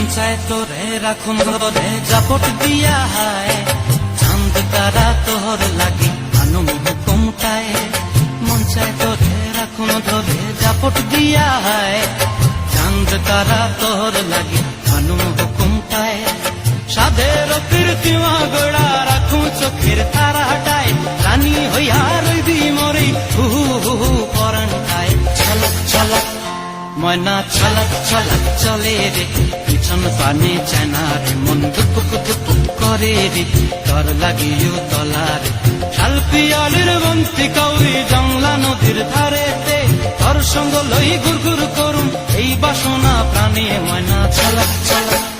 মন চায় তোরে রাখুন ধরে জাপট দিয়া হায় চাঁদ তারা তোর লাগে আনুম হুকুমটায় মন চায় তোরে রাখুন ধরে জাপট দিয়া হায় চাঁদ তারা তোর লাগে আনুম হুকুমটায় সাধের কীর্তিমা গোড়া রাখুন চোখের তারা হাটায় রানী হইয়া রইবি মরে হু হু হু পরান্টায় ছলক ছলক ময়না ছলক ছলক চলে রে পিছন পানে চায়না রে মন দুপুক দুপুক করে রে তর লাগিও তলার শাল পিয়ালির বন্তি কাউরি জংলা নদীর ধারেতে তোর সঙ্গ লই গুড় গুড় করুম এই বাসনা প্রাণে ময়না ছলক ছলক